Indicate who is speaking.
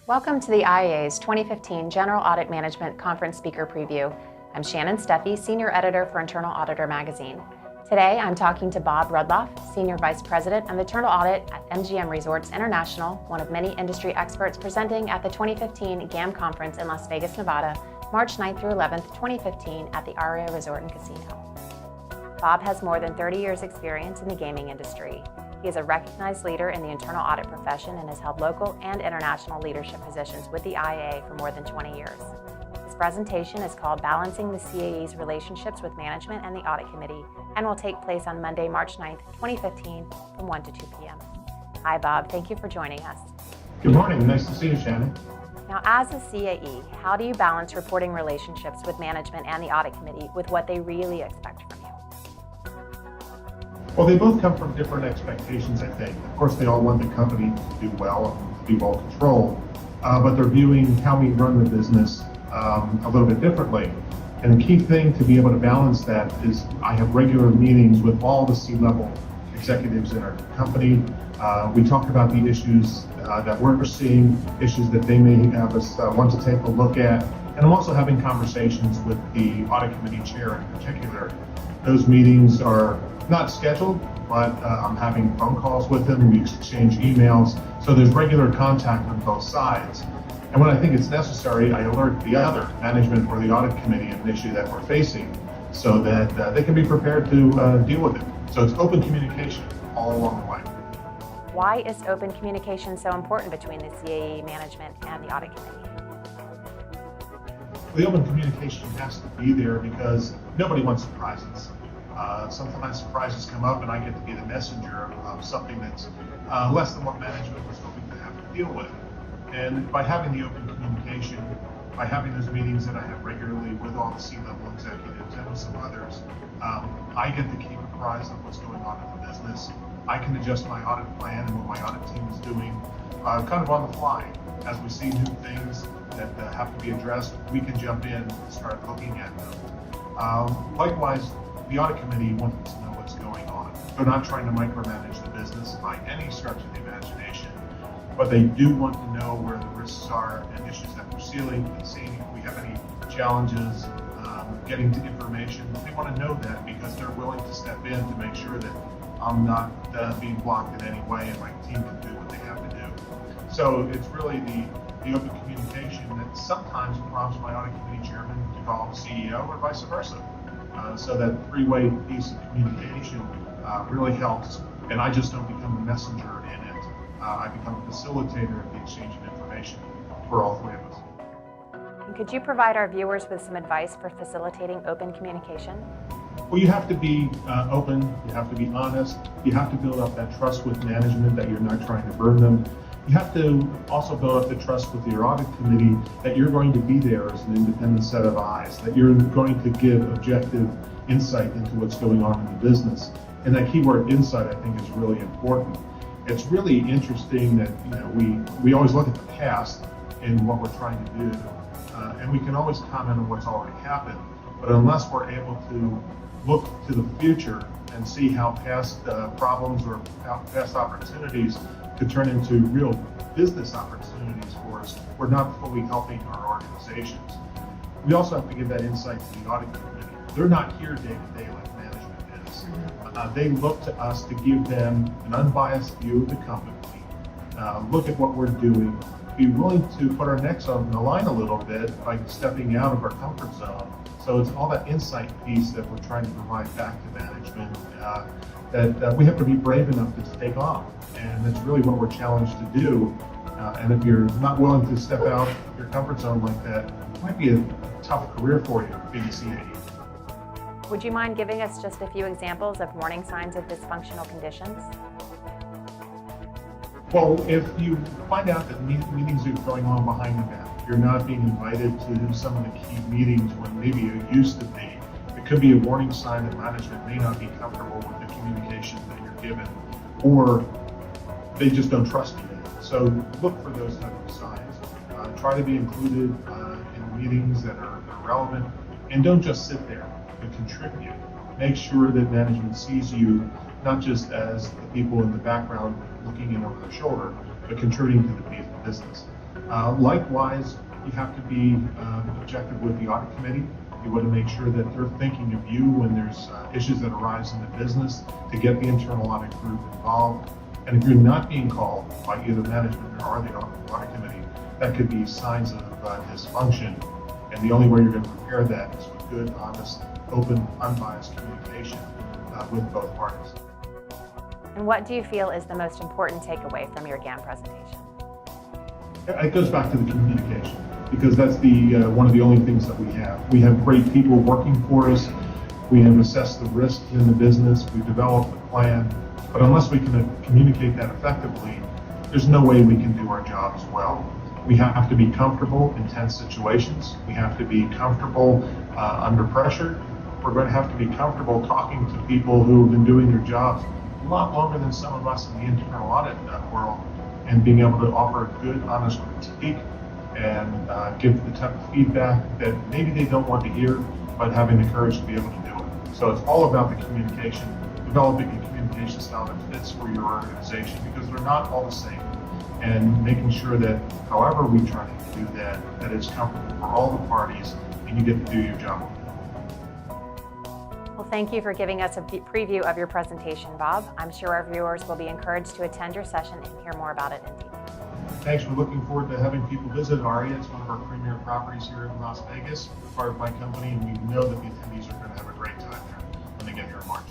Speaker 1: Welcome to the IA's 2015 General Audit Management Conference Speaker Preview. I'm Shannon Steffee, Senior Editor for Internal Auditor magazine. Today, I'm talking to Bob Rudloff, Senior Vice President of Internal Audit at MGM Resorts International, one of many industry experts presenting at the 2015 GAM Conference in Las Vegas, Nevada, March 9th through 11th, 2015 at the ARIA Resort and Casino. Bob has more than 30 years' experience in the gaming industry. He is a recognized leader in the internal audit profession and has held local and international leadership positions with the IA for more than 20 years. His presentation is called Balancing the CAE's Relationships with Management and the Audit Committee and will take place on Monday, March 9th, 2015 from 1 to 2 p.m. Hi, Bob. Thank you for joining us.
Speaker 2: Good morning. Nice to see you, Shannon.
Speaker 1: Now, as a CAE, how do you balance reporting relationships with management and the Audit Committee with what they really expect from you?
Speaker 2: Well, they both come from different expectations, I think. Of course, they all want the company to do well and to be well controlled, but they're viewing how we run the business a little bit differently. And the key thing to be able to balance that is I have regular meetings with all the C-level executives in our company. We talk about the issues that we're seeing, issues that they may have us want to take a look at. And I'm also having conversations with the Audit Committee chair in particular. Those meetings are not scheduled, but I'm having phone calls with them. We exchange emails. So there's regular contact on both sides. And when I think it's necessary, I alert the other management or the Audit Committee of an issue that we're facing so that they can be prepared to deal with it. So it's open communication all along the way.
Speaker 1: Why is open communication so important between the CAE management and the Audit Committee?
Speaker 2: The open communication has to be there because nobody wants surprises. Sometimes surprises come up and I get to be the messenger of something that's less than what management was hoping to have to deal with. And by having the open communication, by having those meetings that I have regularly with all the C-level executives and with some others, I get to keep apprised of what's going on in the business. I can adjust my audit plan and what my audit team is doing kind of on the fly. As we see new things that have to be addressed, we can jump in and start looking at them. Likewise, the Audit Committee wants to know what's going on. They're not trying to micromanage the business by any stretch of the imagination, but they do want to know where the risks are and issues that we're seeing if we have any challenges getting to information. They want to know that because they're willing to step in to make sure that I'm not being blocked in any way and my team can do what they have to do. So it's really the open communication that sometimes prompts my Audit Committee chairman to call the CEO or vice versa. So that three-way piece of communication really helps, and I just don't become the messenger in it. I become a facilitator of the exchange of information for all three of us.
Speaker 1: And could you provide our viewers with some advice for facilitating open communication?
Speaker 2: Well, you have to be open, you have to be honest, you have to build up that trust with management that you're not trying to burden them. You have to also build up the trust with your Audit Committee that you're going to be there as an independent set of eyes, that you're going to give objective insight into what's going on in the business. And that keyword insight, I think, is really important. It's really interesting that we always look at the past and what we're trying to do, and we can always comment on what's already happened. But unless we're able to look to the future and see how past problems or how past opportunities could turn into real business opportunities for us, we're not fully helping our organizations. We also have to give that insight to the Audit Committee. They're not here day to day like management is. They look to us to give them an unbiased view of the company, look at what we're doing, be willing to put our necks on the line a little bit by stepping out of our comfort zone. So it's all that insight piece that we're trying to provide back to management that we have to be brave enough to take on. And that's really what we're challenged to do. And if you're not willing to step out of your comfort zone like that, it might be a tough career for you being a CAE.
Speaker 1: Would you mind giving us just a few examples of warning signs of dysfunctional conditions?
Speaker 2: Well, if you find out that meetings are going on behind the back, you're not being invited to some of the key meetings when maybe you used to be, it could be a warning sign that management may not be comfortable with the communication that you're given, or they just don't trust you. So look for those type of signs. Try to be included in meetings that are relevant, and don't just sit there, but contribute. Make sure that management sees you not just as the people in the background looking in over their shoulder, but contributing to the business. Likewise, you have to be objective with the Audit Committee. You want to make sure that they're thinking of you when there's issues that arise in the business to get the internal audit group involved. And if you're not being called by either management or the Audit Committee, that could be signs of dysfunction. And the only way you're going to prepare that is with good, honest, open, unbiased communication with both parties.
Speaker 1: And what do you feel is the most important takeaway from your GAM presentation?
Speaker 2: It goes back to the communication, because that's one of the only things that we have. We have great people working for us. We have assessed the risk in the business. We've developed a plan. But unless we can communicate that effectively, there's no way we can do our jobs well. We have to be comfortable in tense situations. We have to be comfortable under pressure. We're going to have to be comfortable talking to people who have been doing their jobs a lot longer than some of us in the internal audit world, and being able to offer a good, honest critique and give the type of feedback that maybe they don't want to hear, but having the courage to be able to do it. So it's all about the communication, developing a communication style that fits for your organization, because they're not all the same. And making sure that however we try to do that, that it's comfortable for all the parties and you get to do your job.
Speaker 1: Well, thank you for giving us a preview of your presentation, Bob. I'm sure our viewers will be encouraged to attend your session and hear more about it in detail.
Speaker 2: Thanks. We're looking forward to having people visit ARIA. It's one of our premier properties here in Las Vegas. We're part of my company, and we know that the attendees are going to have a great time there when they get here in March.